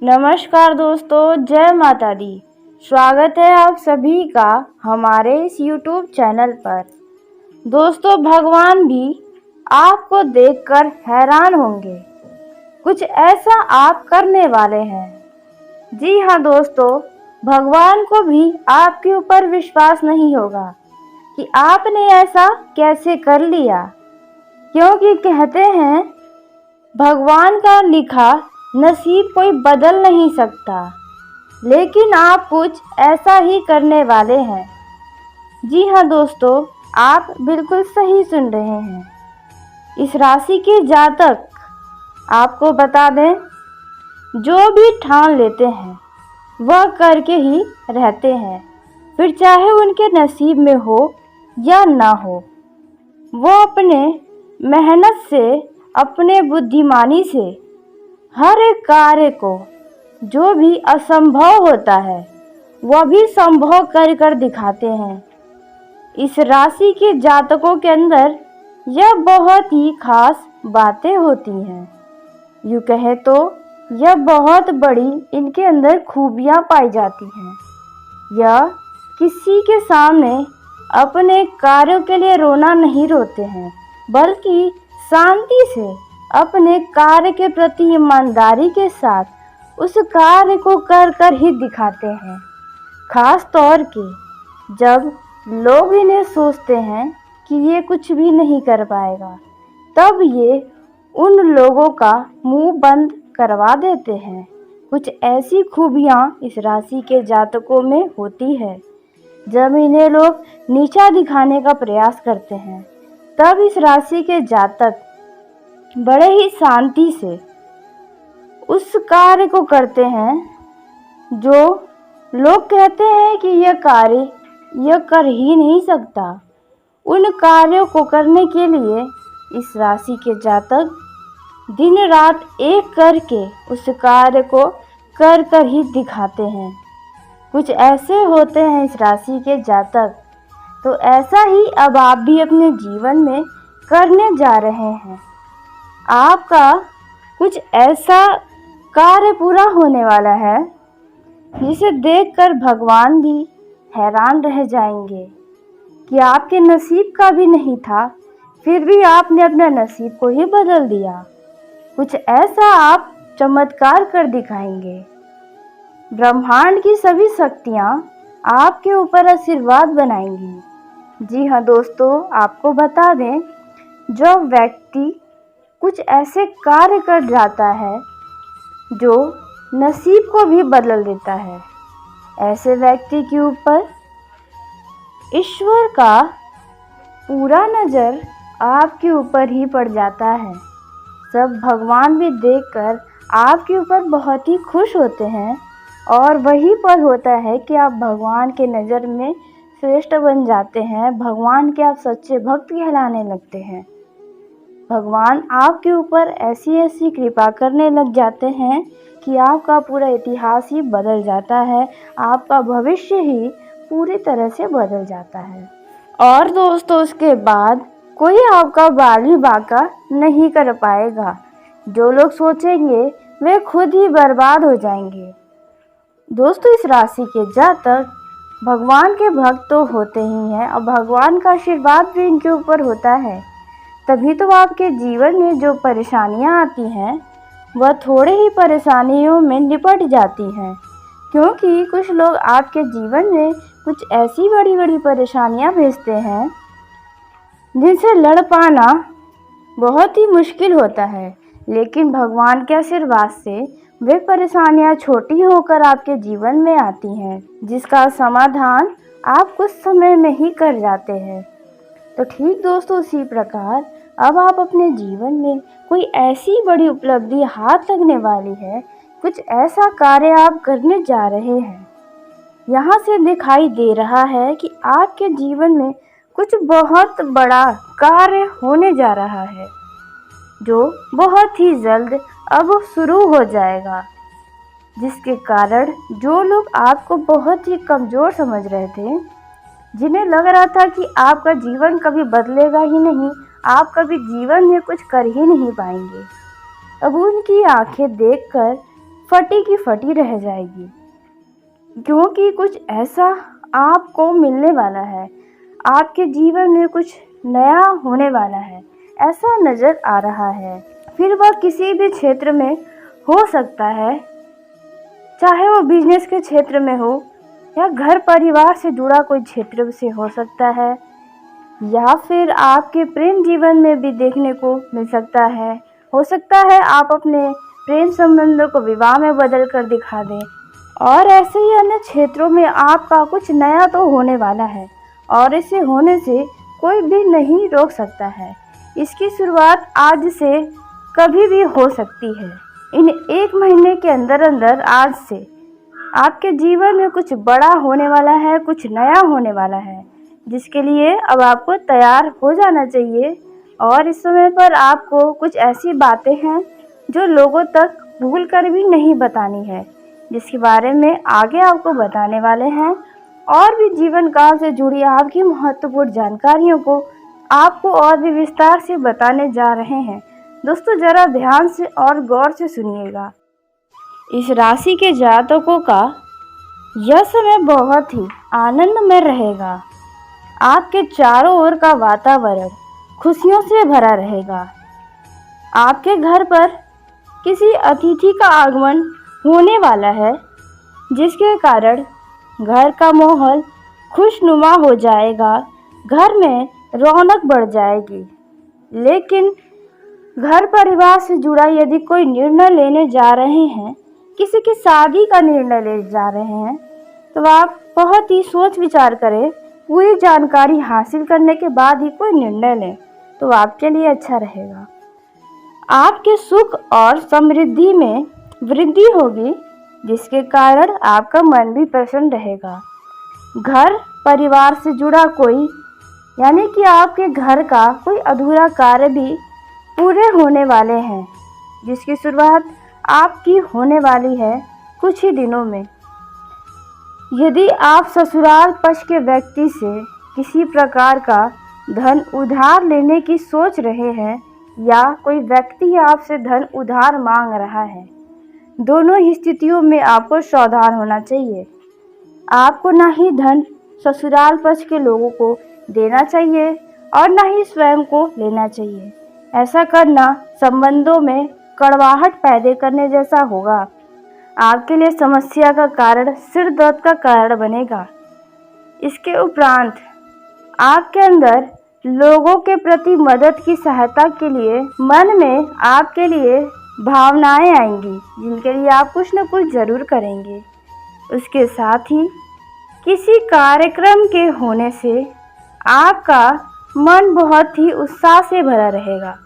नमस्कार दोस्तों, जय माता दी। स्वागत है आप सभी का हमारे इस YouTube चैनल पर। दोस्तों, भगवान भी आपको देखकर हैरान होंगे। कुछ ऐसा आप करने वाले हैं। जी हाँ दोस्तों, भगवान को भी आपके ऊपर विश्वास नहीं होगा कि आपने ऐसा कैसे कर लिया, क्योंकि कहते हैं भगवान का लिखा नसीब कोई बदल नहीं सकता, लेकिन आप कुछ ऐसा ही करने वाले हैं। जी हाँ दोस्तों, आप बिल्कुल सही सुन रहे हैं। इस राशि के जातक आपको बता दें, जो भी ठान लेते हैं वह करके ही रहते हैं, फिर चाहे उनके नसीब में हो या ना हो। वो अपने मेहनत से, अपने बुद्धिमानी से हर एक कार्य को, जो भी असंभव होता है वह भी संभव कर दिखाते हैं। इस राशि के जातकों के अंदर यह बहुत ही खास बातें होती हैं। यूँ कहे तो यह बहुत बड़ी इनके अंदर खूबियाँ पाई जाती हैं। यह किसी के सामने अपने कार्यों के लिए रोना नहीं रोते हैं, बल्कि शांति से अपने कार्य के प्रति ईमानदारी के साथ उस कार्य को कर ही दिखाते हैं। खास तौर के जब लोग इन्हें सोचते हैं कि ये कुछ भी नहीं कर पाएगा, तब ये उन लोगों का मुंह बंद करवा देते हैं। कुछ ऐसी खूबियाँ इस राशि के जातकों में होती है। जब इन्हें लोग नीचा दिखाने का प्रयास करते हैं, तब इस राशि के जातक बड़े ही शांति से उस कार्य को करते हैं जो लोग कहते हैं कि यह कार्य यह कर ही नहीं सकता। उन कार्यों को करने के लिए इस राशि के जातक दिन रात एक करके उस कार्य को कर ही दिखाते हैं। कुछ ऐसे होते हैं इस राशि के जातक। तो ऐसा ही अब आप भी अपने जीवन में करने जा रहे हैं। आपका कुछ ऐसा कार्य पूरा होने वाला है जिसे देखकर भगवान भी हैरान रह जाएंगे कि आपके नसीब का भी नहीं था, फिर भी आपने अपना नसीब को ही बदल दिया। कुछ ऐसा आप चमत्कार कर दिखाएंगे। ब्रह्मांड की सभी शक्तियाँ आपके ऊपर आशीर्वाद बनाएंगी। जी हाँ दोस्तों, आपको बता दें, जो व्यक्ति कुछ ऐसे कार्य कर जाता है जो नसीब को भी बदल देता है, ऐसे व्यक्ति के ऊपर ईश्वर का पूरा नज़र आपके ऊपर ही पड़ जाता है। सब भगवान भी देखकर आपके ऊपर बहुत ही खुश होते हैं, और वही पर होता है कि आप भगवान के नज़र में श्रेष्ठ बन जाते हैं। भगवान के आप सच्चे भक्त कहलाने लगते हैं। भगवान आपके ऊपर ऐसी कृपा करने लग जाते हैं कि आपका पूरा इतिहास ही बदल जाता है, आपका भविष्य ही पूरी तरह से बदल जाता है। और दोस्तों, उसके बाद कोई आपका बागी बाका नहीं कर पाएगा। जो लोग सोचेंगे वे खुद ही बर्बाद हो जाएंगे। दोस्तों, इस राशि के जातक भगवान के भक्त तो होते ही हैं, और भगवान का आशीर्वाद भी इनके ऊपर होता है। तभी तो आपके जीवन में जो परेशानियां आती हैं वह थोड़े ही परेशानियों में निपट जाती हैं, क्योंकि कुछ लोग आपके जीवन में कुछ ऐसी बड़ी परेशानियां भेजते हैं जिनसे लड़ पाना बहुत ही मुश्किल होता है। लेकिन भगवान के आशीर्वाद से वे परेशानियां छोटी होकर आपके जीवन में आती हैं, जिसका समाधान आप कुछ समय में ही कर जाते हैं। तो ठीक दोस्तों, उसी प्रकार अब आप अपने जीवन में कोई ऐसी बड़ी उपलब्धि हाथ लगने वाली है, कुछ ऐसा कार्य आप करने जा रहे हैं। यहाँ से दिखाई दे रहा है कि आपके जीवन में कुछ बहुत बड़ा कार्य होने जा रहा है, जो बहुत ही जल्द अब शुरू हो जाएगा, जिसके कारण जो लोग आपको बहुत ही कमज़ोर समझ रहे थे, जिन्हें लग रहा था कि आपका जीवन कभी बदलेगा ही नहीं, आप कभी जीवन में कुछ कर ही नहीं पाएंगे, अब उनकी आंखें देखकर फटी की फटी रह जाएगी, क्योंकि कुछ ऐसा आपको मिलने वाला है, आपके जीवन में कुछ नया होने वाला है, ऐसा नज़र आ रहा है। फिर वह किसी भी क्षेत्र में हो सकता है, चाहे वो बिजनेस के क्षेत्र में हो या घर परिवार से जुड़ा कोई क्षेत्र से हो सकता है, या फिर आपके प्रेम जीवन में भी देखने को मिल सकता है। हो सकता है आप अपने प्रेम संबंधों को विवाह में बदल कर दिखा दें, और ऐसे ही अन्य क्षेत्रों में आपका कुछ नया तो होने वाला है, और इसे होने से कोई भी नहीं रोक सकता है। इसकी शुरुआत आज से कभी भी हो सकती है। इन 1 महीने के अंदर अंदर आज से आपके जीवन में कुछ बड़ा होने वाला है, कुछ नया होने वाला है, जिसके लिए अब आपको तैयार हो जाना चाहिए। और इस समय पर आपको कुछ ऐसी बातें हैं जो लोगों तक भूल कर भी नहीं बतानी है, जिसके बारे में आगे आपको बताने वाले हैं। और भी जीवन काल से जुड़ी आपकी महत्वपूर्ण जानकारियों को आपको और भी विस्तार से बताने जा रहे हैं। दोस्तों, ज़रा ध्यान से और गौर से सुनिएगा। इस राशि के जातकों का यह समय बहुत ही आनंदमय रहेगा। आपके चारों ओर का वातावरण खुशियों से भरा रहेगा। आपके घर पर किसी अतिथि का आगमन होने वाला है, जिसके कारण घर का माहौल खुशनुमा हो जाएगा, घर में रौनक बढ़ जाएगी। लेकिन घर परिवार से जुड़ा यदि कोई निर्णय लेने जा रहे हैं, किसी की शादी का निर्णय ले जा रहे हैं, तो आप बहुत ही सोच विचार करें, पूरी जानकारी हासिल करने के बाद ही कोई निर्णय लें, तो आपके लिए अच्छा रहेगा। आपके सुख और समृद्धि में वृद्धि होगी, जिसके कारण आपका मन भी प्रसन्न रहेगा। घर परिवार से जुड़ा कोई, यानी कि आपके घर का कोई अधूरा कार्य भी पूरे होने वाले हैं, जिसकी शुरुआत आपकी होने वाली है कुछ ही दिनों में। यदि आप ससुराल पक्ष के व्यक्ति से किसी प्रकार का धन उधार लेने की सोच रहे हैं, या कोई व्यक्ति आपसे धन उधार मांग रहा है, दोनों ही स्थितियों में आपको सावधान होना चाहिए। आपको ना ही धन ससुराल पक्ष के लोगों को देना चाहिए और ना ही स्वयं को लेना चाहिए। ऐसा करना संबंधों में कड़वाहट पैदा करने जैसा होगा। आपके लिए समस्या का कारण सिर दर्द का कारण बनेगा। इसके उपरांत आपके अंदर लोगों के प्रति मदद की सहायता के लिए मन में आपके लिए भावनाएं आएंगी, जिनके लिए आप कुछ न कुछ जरूर करेंगे। उसके साथ ही किसी कार्यक्रम के होने से आपका मन बहुत ही उत्साह से भरा रहेगा।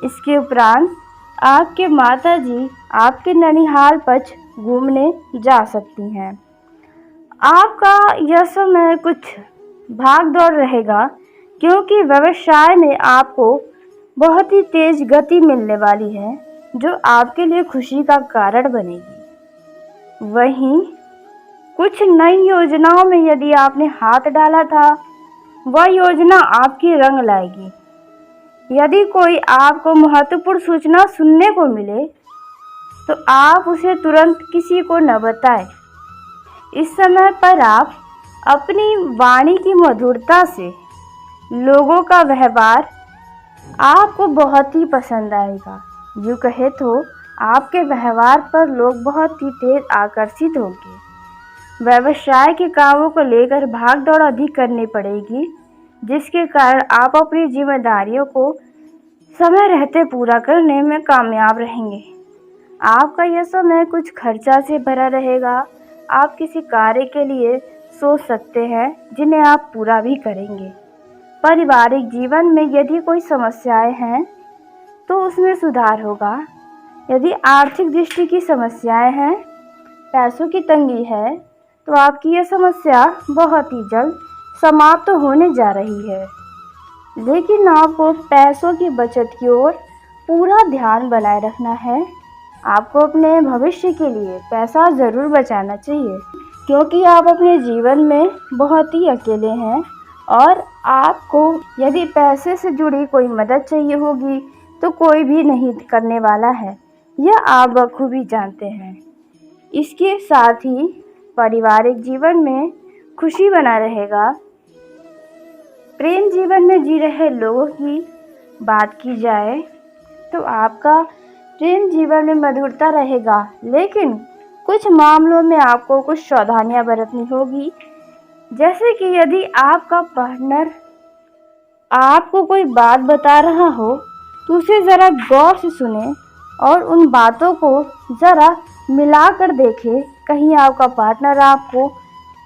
इसके उपरांत आपके माताजी आपके ननिहाल पक्ष घूमने जा सकती हैं। आपका यह समय कुछ भाग दौड़ रहेगा, क्योंकि व्यवसाय में आपको बहुत ही तेज गति मिलने वाली है, जो आपके लिए खुशी का कारण बनेगी। वहीं कुछ नई योजनाओं में यदि आपने हाथ डाला था, वह योजना आपकी रंग लाएगी। यदि कोई आपको महत्वपूर्ण सूचना सुनने को मिले, तो आप उसे तुरंत किसी को न बताएं। इस समय पर आप अपनी वाणी की मधुरता से लोगों का व्यवहार आपको बहुत ही पसंद आएगा। यूँ कहे तो आपके व्यवहार पर लोग बहुत ही तेज आकर्षित होंगे। व्यवसाय के कामों को लेकर भाग दौड़ अधिक करनी पड़ेगी, जिसके कारण आप अपनी जिम्मेदारियों को समय रहते पूरा करने में कामयाब रहेंगे। आपका यह समय कुछ खर्चा से भरा रहेगा। आप किसी कार्य के लिए सोच सकते हैं, जिन्हें आप पूरा भी करेंगे। पारिवारिक जीवन में यदि कोई समस्याएं हैं, तो उसमें सुधार होगा। यदि आर्थिक दृष्टि की समस्याएं हैं, पैसों की तंगी है, तो आपकी यह समस्या बहुत ही जल्द समाप्त होने जा रही है। लेकिन आपको पैसों की बचत की ओर पूरा ध्यान बनाए रखना है। आपको अपने भविष्य के लिए पैसा ज़रूर बचाना चाहिए, क्योंकि आप अपने जीवन में बहुत ही अकेले हैं, और आपको यदि पैसे से जुड़ी कोई मदद चाहिए होगी, तो कोई भी नहीं करने वाला है। यह आप बखूबी जानते हैं। इसके साथ ही पारिवारिक जीवन में खुशी बना रहेगा। प्रेम जीवन में जी रहे लोगों की बात की जाए तो आपका प्रेम जीवन में मधुरता रहेगा, लेकिन कुछ मामलों में आपको कुछ सावधानियां बरतनी होगी। जैसे कि यदि आपका पार्टनर आपको कोई बात बता रहा हो तो उसे ज़रा गौर से सुने और उन बातों को ज़रा मिला कर देखें। कहीं आपका पार्टनर आपको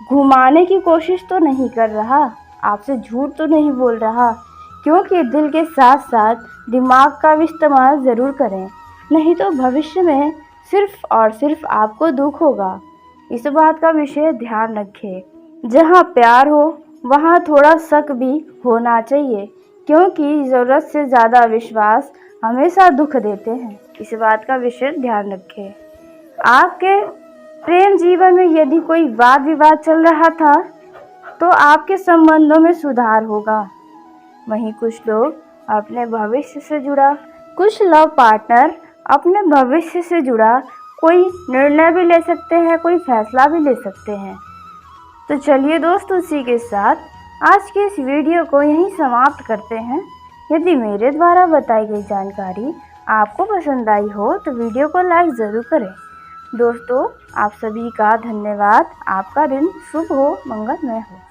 घुमाने की कोशिश तो नहीं कर रहा, आपसे झूठ तो नहीं बोल रहा, क्योंकि दिल के साथ साथ दिमाग का भी इस्तेमाल ज़रूर करें, नहीं तो भविष्य में सिर्फ और सिर्फ आपको दुख होगा। इस बात का विशेष ध्यान रखें। जहाँ प्यार हो वहाँ थोड़ा शक भी होना चाहिए, क्योंकि ज़रूरत से ज़्यादा विश्वास हमेशा दुख देते हैं। इस बात का विशेष ध्यान रखें। आपके प्रेम जीवन में यदि कोई वाद विवाद चल रहा था तो आपके संबंधों में सुधार होगा। वहीं कुछ लोग अपने भविष्य से जुड़ा, कुछ लव पार्टनर अपने भविष्य से जुड़ा कोई निर्णय भी ले सकते हैं, कोई फैसला भी ले सकते हैं। तो चलिए दोस्तों, इसी के साथ आज के इस वीडियो को यहीं समाप्त करते हैं। यदि मेरे द्वारा बताई गई जानकारी आपको पसंद आई हो तो वीडियो को लाइक ज़रूर करें। दोस्तों, आप सभी का धन्यवाद। आपका दिन शुभ हो, मंगलमय हो।